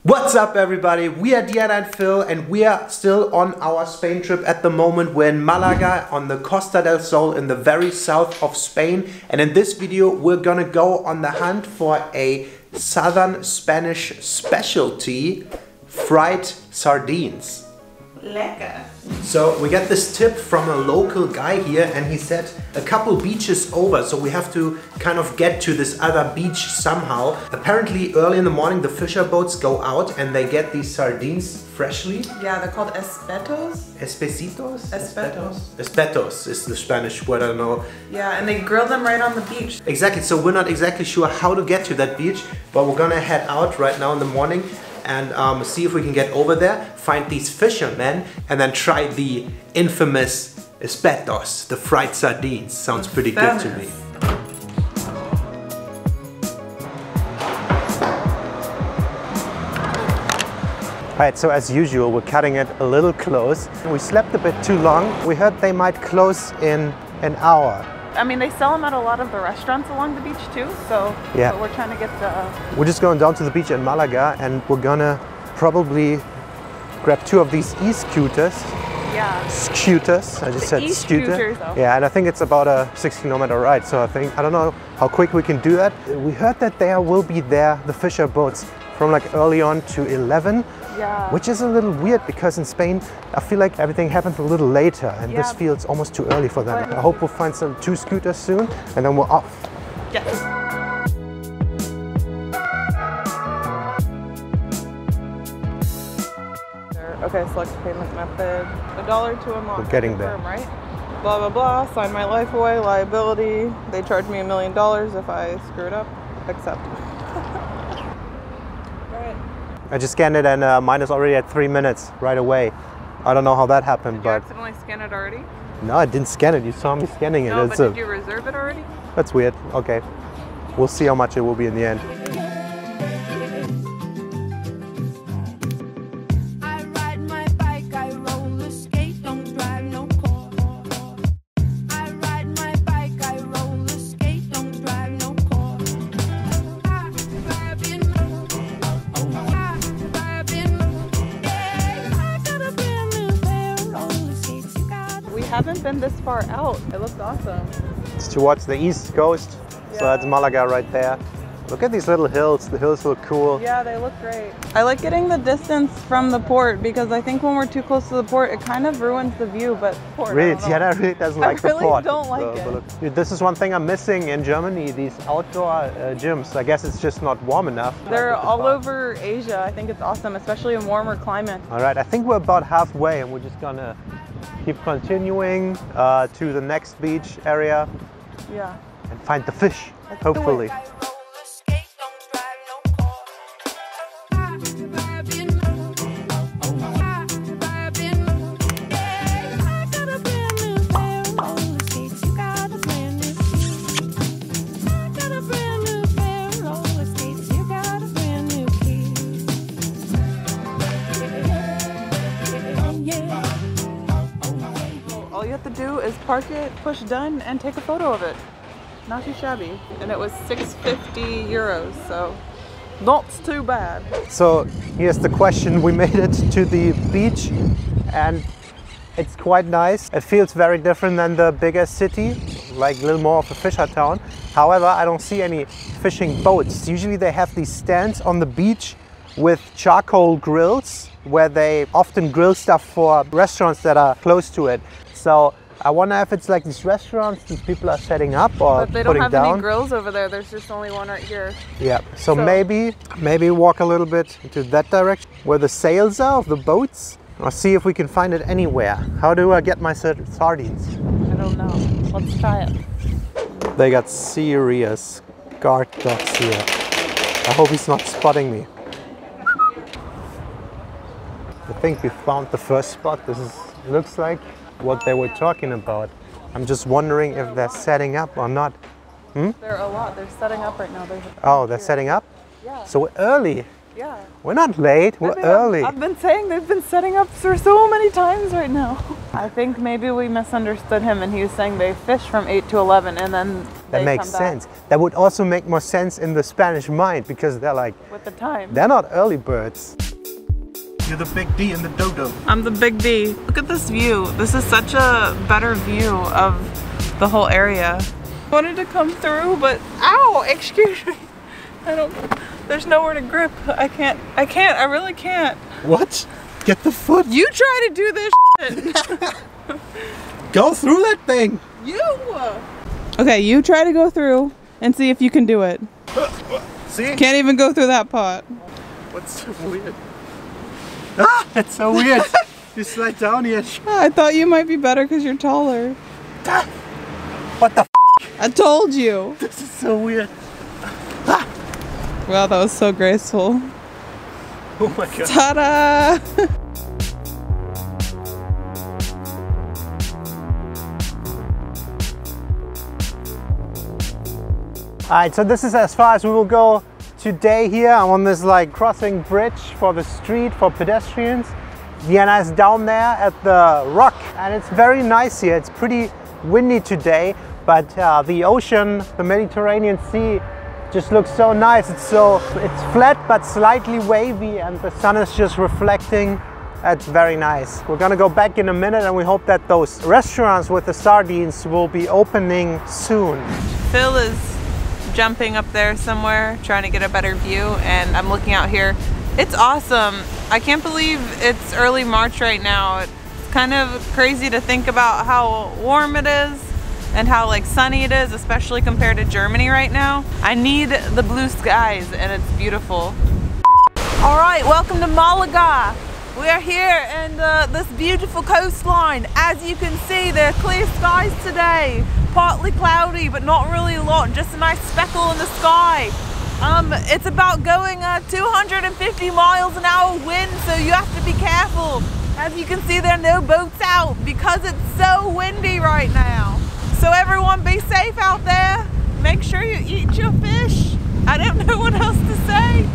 What's up everybody, we are Diana and Phil and we are still on our Spain trip at the moment. We're in Malaga on the Costa del Sol in the very south of Spain, and in this video we're gonna go on the hunt for a southern Spanish specialty, fried sardines. Lecker. So we got this tip from a local guy here and he said a couple beaches over, so we have to kind of get to this other beach somehow. Apparently early in the morning the fisher boats go out and they get these sardines freshly. Yeah, they're called espetos. Especitos? Espetos. Espetos is the Spanish word, I don't know. Yeah, and they grill them right on the beach. Exactly, so we're not exactly sure how to get to that beach, but we're gonna head out right now in the morning and see if we can get over there, find these fishermen, and then try the infamous espetos, the fried sardines. Sounds pretty good to me. Alright, so as usual, we're cutting it a little close. We slept a bit too long. We heard they might close in an hour. I mean, they sell them at a lot of the restaurants along the beach too, so yeah. But we're trying to get the... We're just going down to the beach in Malaga and we're gonna probably grab two of these e-scooters. Yeah. Scooters, I just said scooter. Yeah, and I think it's about a 6-kilometer ride, so I don't know how quick we can do that. We heard that there will be the fisher boats from like early on to 11. Yeah. Which is a little weird because in Spain I feel like everything happens a little later and yeah. This feels almost too early for them. I hope we'll find two scooters soon and then we're off. Yes. Okay, select payment method. $1 to unlock. We're getting there. Right? Blah, blah, blah. Sign my life away. Liability. They charge me $1 million if I screw it up. Accept. I just scanned it and mine is already at 3 minutes right away. I don't know how that happened, Did you but... accidentally scan it already? No, I didn't scan it. You saw me scanning it. No, but did you reserve it already? That's weird. Okay. We'll see how much it will be in the end. Haven't been this far out. It looks awesome. It's towards the east coast, yeah. So that's Malaga right there. Look at these little hills. The hills look cool. Yeah, they look great. I like getting the distance from the port because I think when we're too close to the port, it kind of ruins the view. But port, really, Diana really doesn't like the port. I really don't like it. Dude, this is one thing I'm missing in Germany, these outdoor gyms. I guess it's just not warm enough. They're all over Asia. I think it's awesome, especially in warmer climates. All right, I think we're about halfway and we're just gonna keep continuing to the next beach area. Yeah. And find the fish, hopefully. All you have to do is park it, push done, and take a photo of it. Not too shabby. And it was 650 euros, so not too bad. So here's the question. We made it to the beach and it's quite nice. It feels very different than the bigger city, like a little more of a fisher town. However, I don't see any fishing boats. Usually they have these stands on the beach with charcoal grills where they often grill stuff for restaurants that are close to it. So I wonder if it's like these restaurants these people are setting up or but they putting don't have down. any grills over there. There's just only one right here. Yeah, so maybe walk a little bit into that direction where the sails are of the boats. Or see if we can find it anywhere. How do I get my sardines? I don't know. Let's try it. They got serious guard dogs here. I hope he's not spotting me. I think we found the first spot. Looks like what they were talking about. I'm just wondering if they're setting up or not. There are a lot. They're setting up right now. Oh, they're setting up? Yeah. So we're early. Yeah. We're not late, we're early. I've been saying they've been setting up for so many times right now. I think maybe we misunderstood him and he was saying they fish from 8 to 11 and then That makes sense. That would also make more sense in the Spanish mind because they're like, with the time. They're not early birds. You're the big D in the dodo. I'm the big D. Look at this view. This is such a better view of the whole area. I wanted to come through, but ow, excuse me. There's nowhere to grip. I really can't. What? Get the foot. You try to do this shit. Go through that thing. You. Okay, you try to go through and see if you can do it. See? Can't even go through that pot. What's so weird? Ah, that's so weird. You slide down here. I thought you might be better because you're taller. What the f? I told you. This is so weird. Ah. Wow, that was so graceful. Oh my god. Ta-da! Alright, so this is as far as we will go today here. I'm on this like crossing bridge for the street for pedestrians. DEANA is down there at the rock and it's very nice here. It's pretty windy today, but the ocean, the Mediterranean Sea, just looks so nice. It's flat but slightly wavy and the sun is just reflecting. It's very nice. We're gonna go back in a minute and we hope that those restaurants with the sardines will be opening soon. Phil is jumping up there somewhere trying to get a better view and I'm looking out here. It's awesome. I can't believe it's early March right now. It's kind of crazy to think about how warm it is and how like sunny it is, especially compared to Germany right now. I need the blue skies and it's beautiful. All right, welcome to Malaga. We are here in this beautiful coastline. As you can see, there are clear skies today. Partly cloudy, but not really a lot, just a nice speckle in the sky. It's about going 250 miles an hour wind, so you have to be careful. As you can see, there are no boats out because it's so windy right now. So everyone be safe out there. Make sure you eat your fish. I don't know what else to say.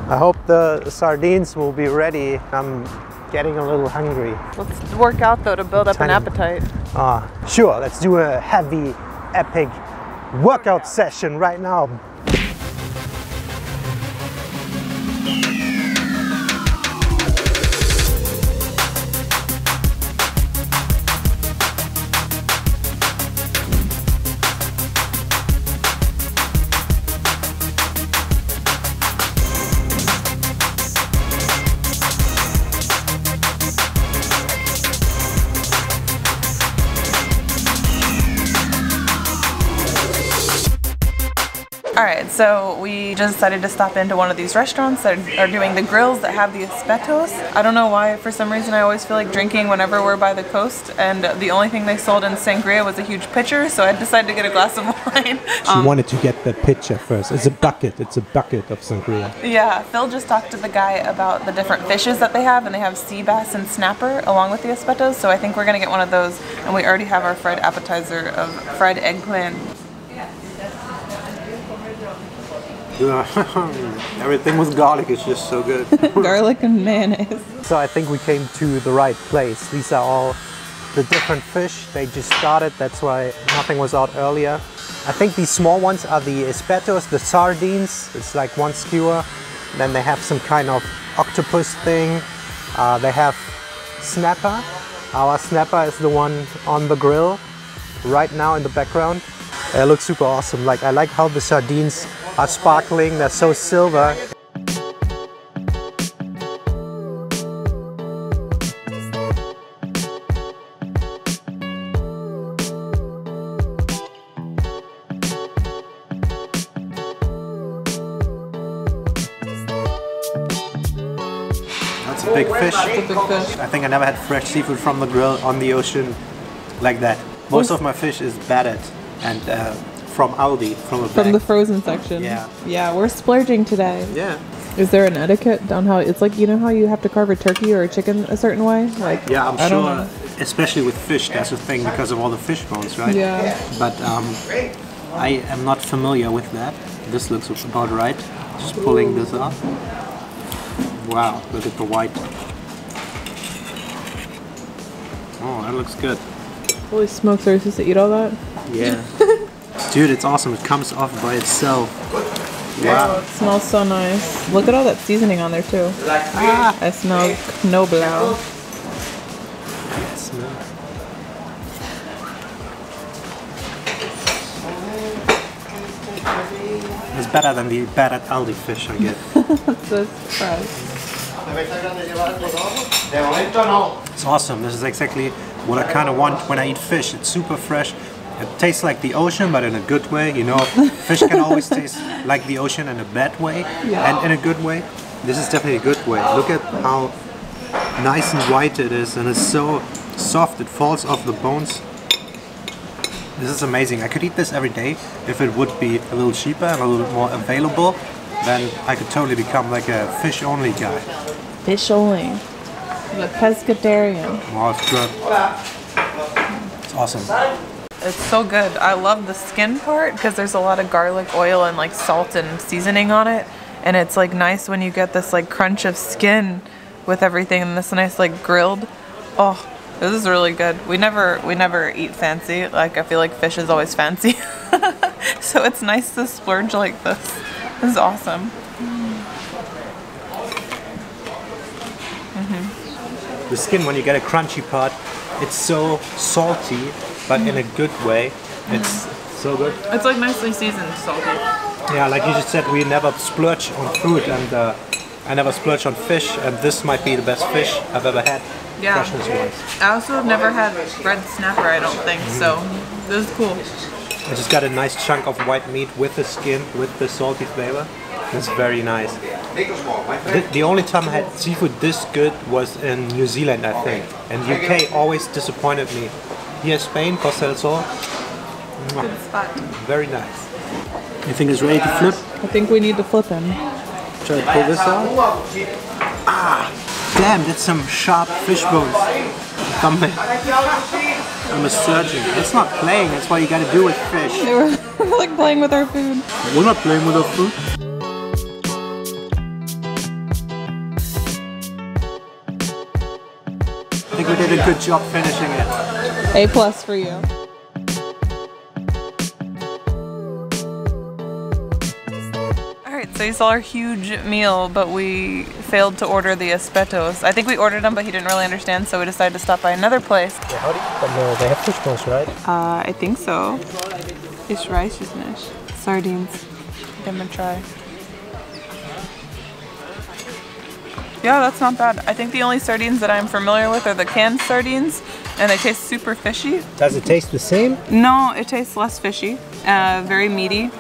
I hope the sardines will be ready. I'm getting a little hungry. Let's work out though to build up an appetite. Sure, let's do a heavy, epic workout session right now. Alright, so we just decided to stop into one of these restaurants that are doing the grills that have the Espetos. I don't know why, for some reason I always feel like drinking whenever we're by the coast, and the only thing they sold in sangria was a huge pitcher, so I decided to get a glass of wine. She wanted to get the pitcher first. It's a bucket of sangria. Yeah, Phil just talked to the guy about the different fishes that they have, and they have sea bass and snapper along with the Espetos, so I think we're gonna get one of those, and we already have our fried appetizer of fried eggplant. Everything with garlic is just so good. Garlic and mayonnaise. So I think we came to the right place. These are all the different fish. They just started, that's why nothing was out earlier. I think these small ones are the Espetos, the sardines. It's like one skewer. Then they have some kind of octopus thing. They have snapper. Our snapper is the one on the grill right now in the background. It looks super awesome. Like, I like how the sardines are sparkling, they're so silver. That's a big fish. That's a big fish. I think I never had fresh seafood from the grill on the ocean like that. Most of my fish is battered and from Aldi, from the frozen section. Yeah. Yeah, we're splurging today. Yeah. Is there an etiquette on how it's like, you know how you have to carve a turkey or a chicken a certain way? Like, yeah, I'm sure, especially with fish, that's a thing because of all the fish bones, right? Yeah. But I am not familiar with that. This looks about right. Just pulling this up. Wow, look at the white. Oh, that looks good. Holy smokes, are you supposed to eat all that? Yeah. Dude, it's awesome. It comes off by itself. Wow. Oh, it smells so nice. Look at all that seasoning on there too. Ah. I smell Knoblauch. It's better than the bad at Aldi fish I get. So fresh. It's awesome. This is exactly what I kind of want when I eat fish. It's super fresh. It tastes like the ocean, but in a good way. You know, fish can always taste like the ocean in a bad way, and in a good way. This is definitely a good way. Look at how nice and white it is, and it's so soft. It falls off the bones. This is amazing. I could eat this every day if it would be a little cheaper and a little more available. Then I could totally become like a fish-only guy. Fish only. The pescatarian. Wow, it's good. It's awesome. It's so good. I love the skin part because there's a lot of garlic oil and like salt and seasoning on it. And it's like nice when you get this like crunch of skin with everything and this nice like grilled. Oh, this is really good. We never eat fancy. Like I feel like fish is always fancy. So it's nice to splurge like this. This is awesome. The skin, when you get a crunchy part, it's so salty, but in a good way. It's so good. It's like nicely seasoned, salty. Yeah, like you just said, we never splurge on food, and I never splurge on fish, and this might be the best fish I've ever had. Yeah. Freshness-wise. I also have never had red snapper, I don't think, so this is cool. I just got a nice chunk of white meat with the skin, with the salty flavor. It's very nice. The only time I had seafood this good was in New Zealand, I think. And UK always disappointed me. Here in Spain, Costa del Sol. Good spot. Very nice. You think it's ready to flip? I think we need to flip him. Try to pull this out. Ah! Damn, that's some sharp fish bones. Thumbnail. I'm a surgeon. It's not playing, that's what you gotta do with fish. We're like playing with our food. We're not playing with our food. I think we did a good job finishing it. A+ for you. Alright, so you saw our huge meal, but we failed to order the Espetos. I think we ordered them, but he didn't really understand, so we decided to stop by another place. Yeah, how do you, they have fish bones, right? I think so. Fish rice is nice. Sardines. Give them a try. Yeah, that's not bad. I think the only sardines that I'm familiar with are the canned sardines, and they taste super fishy. Does it taste the same? No, it tastes less fishy. Very meaty,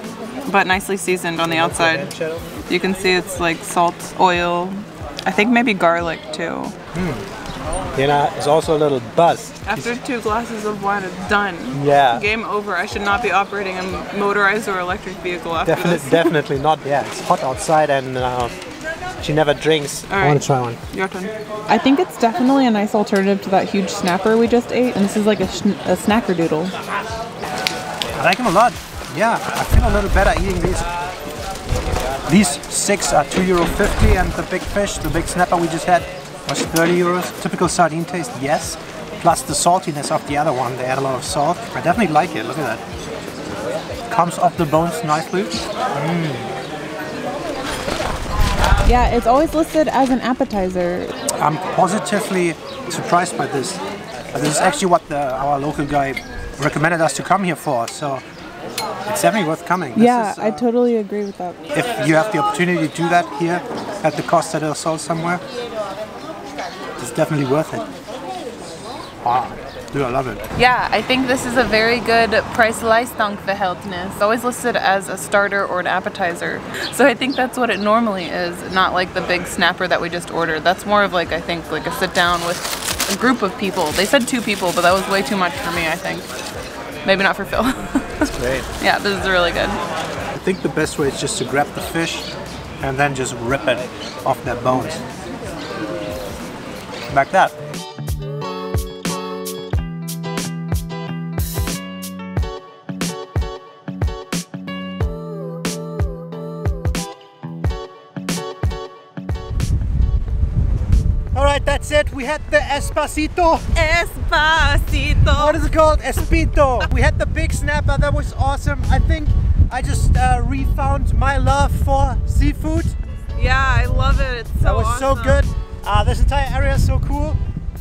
but nicely seasoned on the outside. You can see it's like salt, oil, I think maybe garlic too. Dana is also a little buzzed. After 2 glasses of wine, it's done. Yeah. Game over. I should not be operating a motorized or electric vehicle after this. Definitely not. Yeah, it's hot outside and she never drinks. All right. I want to try one. Your turn. I think it's definitely a nice alternative to that huge snapper we just ate, and this is like a snackerdoodle. I like them a lot. Yeah, I feel a little better eating these. These 6 are €2.50 and the big fish, the big snapper we just had, was 30 euros. Typical sardine taste, yes. Plus the saltiness of the other one, they add a lot of salt. I definitely like it, look at that. Comes off the bones nicely. Yeah, it's always listed as an appetizer. I'm positively surprised by this. This is actually what our local guy recommended us to come here for, so it's definitely worth coming. Yeah, I totally agree with that. If you have the opportunity to do that here at the Costa del Sol somewhere, it's definitely worth it. Wow, dude, I love it. Yeah, I think this is a very good Preis-Leistung-Verhältnis. It's always listed as a starter or an appetizer. So I think that's what it normally is, not like the big snapper that we just ordered. That's more of like, I think, like a sit down with a group of people. They said 2 people, but that was way too much for me, I think. Maybe not for Phil. That's great. Yeah, this is really good. I think the best way is just to grab the fish and then just rip it off their bones. Like that. that's it. We had the Espacito. Espacito. What is it called? Espeto. We had the big snapper. That was awesome. I think I just refound my love for seafood. Yeah, I love it. It's so That was awesome. so good. This entire area is so cool.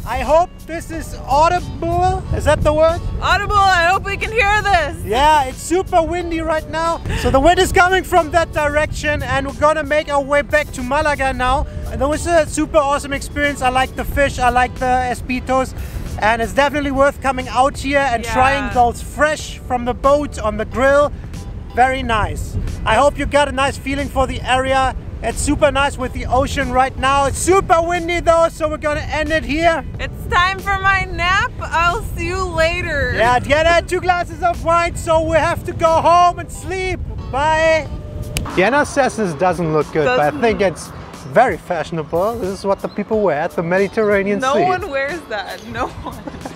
I hope this is audible. Is that the word? Audible, I hope we can hear this. Yeah, it's super windy right now. So the wind is coming from that direction and we're gonna make our way back to Malaga now. And that was a super awesome experience. I like the fish, I like the Espetos. And it's definitely worth coming out here and trying those fresh from the boat on the grill. Very nice. I hope you got a nice feeling for the area. It's super nice with the ocean right now. It's super windy though, so we're gonna end it here. It's time for my nap. I'll see you later. Yeah, Diana had 2 glasses of wine, so we have to go home and sleep. Bye. Diana says this doesn't look good, but I think it's very fashionable. This is what the people wear at the Mediterranean Sea. No one wears that. No one.